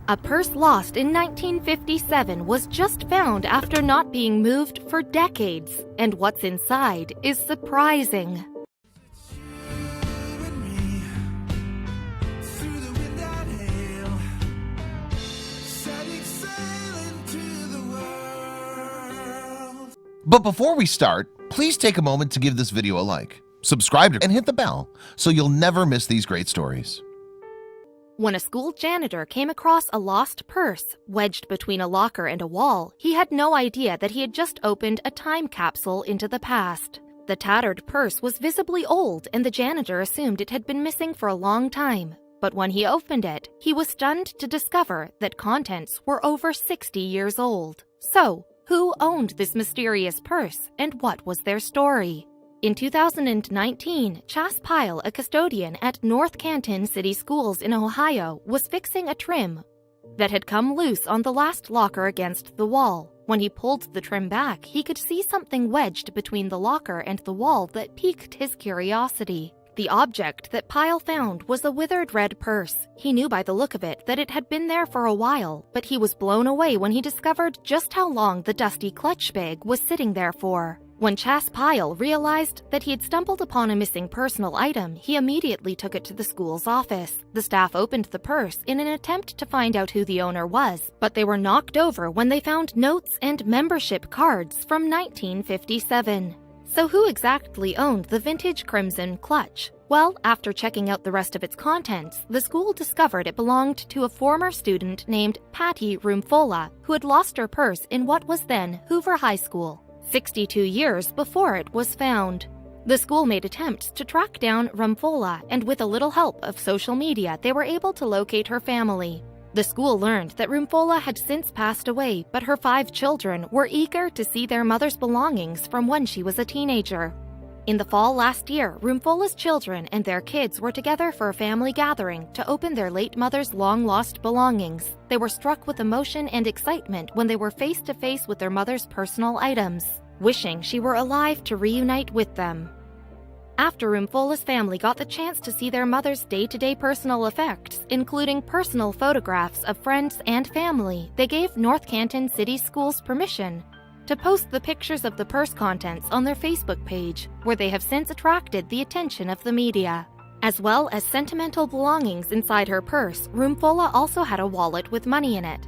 A purse lost in 1957 was just found after not being moved for decades, and what's inside is surprising. But before we start, please take a moment to give this video a like, subscribe, and hit the bell so you'll never miss these great stories. When a school janitor came across a lost purse wedged between a locker and a wall, he had no idea that he had just opened a time capsule into the past. The tattered purse was visibly old, and the janitor assumed it had been missing for a long time. But when he opened it, he was stunned to discover that contents were over 60 years old. So, who owned this mysterious purse, and what was their story? In 2019, Chas Pyle, a custodian at North Canton City Schools in Ohio, was fixing a trim that had come loose on the last locker against the wall. When he pulled the trim back, he could see something wedged between the locker and the wall that piqued his curiosity. The object that Pyle found was a withered red purse. He knew by the look of it that it had been there for a while, but he was blown away when he discovered just how long the dusty clutch bag was sitting there for. When Chas Pyle realized that he had stumbled upon a missing personal item, he immediately took it to the school's office. The staff opened the purse in an attempt to find out who the owner was, but they were knocked over when they found notes and membership cards from 1957. So who exactly owned the vintage crimson clutch? Well, after checking out the rest of its contents, the school discovered it belonged to a former student named Patty Rumfola, who had lost her purse in what was then Hoover High School, 62 years before it was found. The school made attempts to track down Rumfola, and with a little help of social media, they were able to locate her family. The school learned that Rumfola had since passed away, but her 5 children were eager to see their mother's belongings from when she was a teenager. In the fall last year, Rumfola's children and their kids were together for a family gathering to open their late mother's long-lost belongings. They were struck with emotion and excitement when they were face-to-face with their mother's personal items, wishing she were alive to reunite with them. After Rumfola's family got the chance to see their mother's day-to-day personal effects, including personal photographs of friends and family, they gave North Canton City Schools permission to post the pictures of the purse contents on their Facebook page, where they have since attracted the attention of the media. As well as sentimental belongings inside her purse, Rumfola also had a wallet with money in it.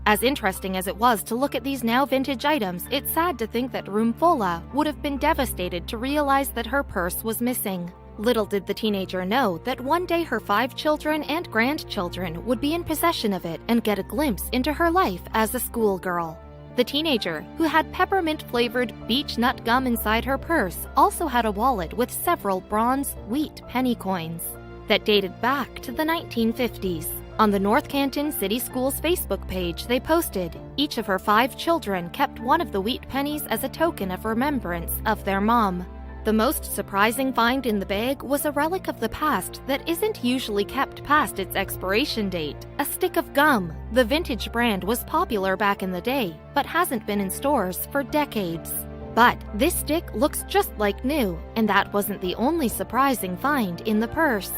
As interesting as it was to look at these now vintage items, it's sad to think that Rumfola would have been devastated to realize that her purse was missing. Little did the teenager know that one day her 5 children and grandchildren would be in possession of it and get a glimpse into her life as a schoolgirl. The teenager, who had peppermint-flavored beech nut gum inside her purse, also had a wallet with several bronze wheat penny coins that dated back to the 1950s. On the North Canton City Schools Facebook page, they posted, each of her 5 children kept one of the wheat pennies as a token of remembrance of their mom. The most surprising find in the bag was a relic of the past that isn't usually kept past its expiration date, a stick of gum. The vintage brand was popular back in the day, but hasn't been in stores for decades. But this stick looks just like new, and that wasn't the only surprising find in the purse.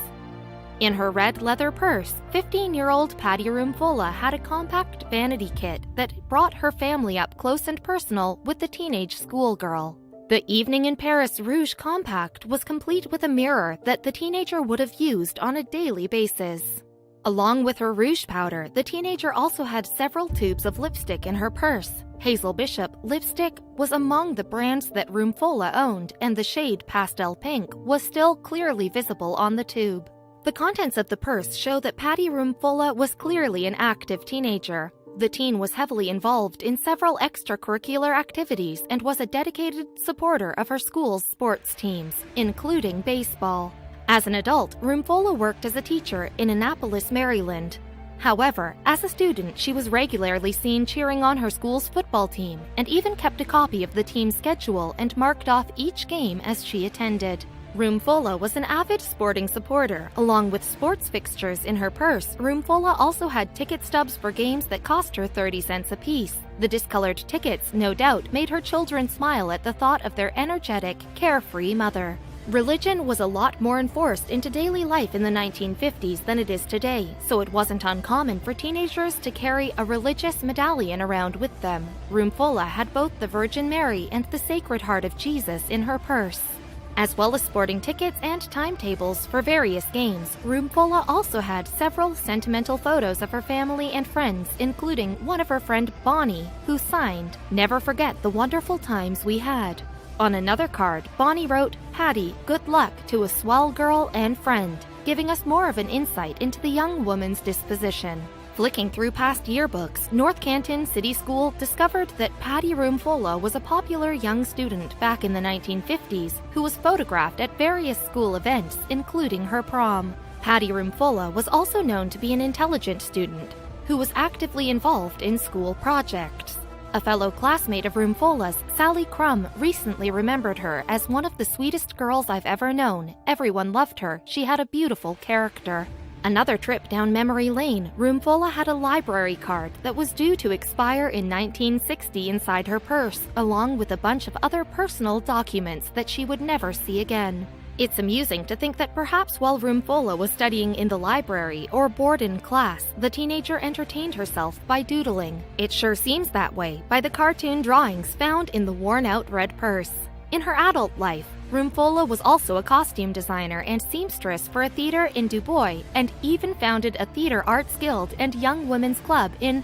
In her red leather purse, 15-year-old Patty Rumfola had a compact vanity kit that brought her family up close and personal with the teenage schoolgirl. The Evening in Paris Rouge compact was complete with a mirror that the teenager would have used on a daily basis. Along with her rouge powder, the teenager also had several tubes of lipstick in her purse. Hazel Bishop lipstick was among the brands that Rumfola owned, and the shade pastel pink was still clearly visible on the tube. The contents of the purse show that Patty Rumfola was clearly an active teenager. The teen was heavily involved in several extracurricular activities and was a dedicated supporter of her school's sports teams, including baseball. As an adult, Rumfola worked as a teacher in Annapolis, Maryland. However, as a student, she was regularly seen cheering on her school's football team and even kept a copy of the team's schedule and marked off each game as she attended. Rumfola was an avid sporting supporter. Along with sports fixtures in her purse, Rumfola also had ticket stubs for games that cost her 30 cents apiece. The discolored tickets, no doubt, made her children smile at the thought of their energetic, carefree mother. Religion was a lot more enforced into daily life in the 1950s than it is today, so it wasn't uncommon for teenagers to carry a religious medallion around with them. Roomfulla had both the Virgin Mary and the Sacred Heart of Jesus in her purse. As well as sporting tickets and timetables for various games, Roomfulla also had several sentimental photos of her family and friends, including one of her friend Bonnie, who signed, "Never forget the wonderful times we had." On another card, Bonnie wrote, "Patty, good luck to a swell girl and friend," giving us more of an insight into the young woman's disposition. Flicking through past yearbooks, North Canton City School discovered that Patty Roomfulla was a popular young student back in the 1950s who was photographed at various school events, including her prom. Patty Roomfulla was also known to be an intelligent student who was actively involved in school projects. A fellow classmate of Roomfulla's, Sally Crum, recently remembered her as one of the sweetest girls I've ever known. Everyone loved her. She had a beautiful character. Another trip down memory lane, Roomfulla had a library card that was due to expire in 1960 inside her purse, along with a bunch of other personal documents that she would never see again. It's amusing to think that perhaps while Roomfulla was studying in the library or bored in class, the teenager entertained herself by doodling. It sure seems that way by the cartoon drawings found in the worn-out red purse. In her adult life, Roomfulla was also a costume designer and seamstress for a theater in Du Bois, and even founded a theater arts guild and young women's club in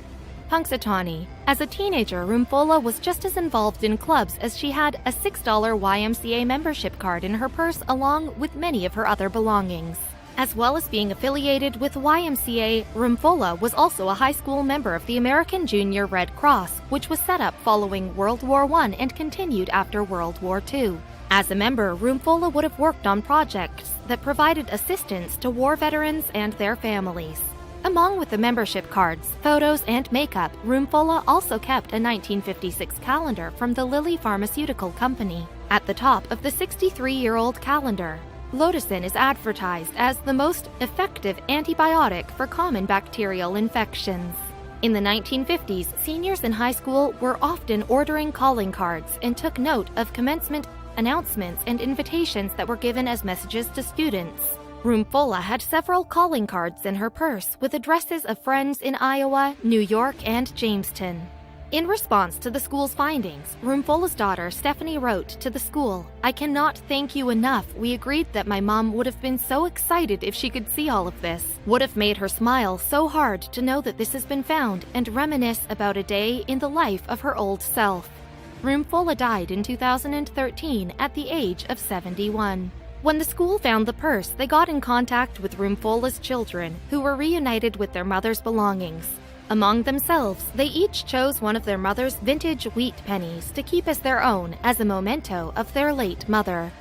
Punxsutawney. As a teenager, Roomfulla was just as involved in clubs as she had a $6 YMCA membership card in her purse along with many of her other belongings. As well as being affiliated with YMCA, Roomfulla was also a high school member of the American Junior Red Cross, which was set up following World War I and continued after World War II. As a member, Roomfulla would have worked on projects that provided assistance to war veterans and their families. Along with the membership cards, photos, and makeup, Roomfulla also kept a 1956 calendar from the Lilly Pharmaceutical Company. At the top of the 63-year-old calendar, Lotusin is advertised as the most effective antibiotic for common bacterial infections. In the 1950s, seniors in high school were often ordering calling cards and took note of commencement announcements and invitations that were given as messages to students. Roomfulla had several calling cards in her purse with addresses of friends in Iowa, New York, and Jamestown. In response to the school's findings, Roomfulla's daughter Stephanie wrote to the school, "I cannot thank you enough. We agreed that my mom would have been so excited if she could see all of this. Would have made her smile so hard to know that this has been found and reminisce about a day in the life of her old self." Roomfulla died in 2013 at the age of 71. When the school found the purse, they got in contact with Roomfulla's children, who were reunited with their mother's belongings. Among themselves, they each chose one of their mother's vintage wheat pennies to keep as their own as a memento of their late mother.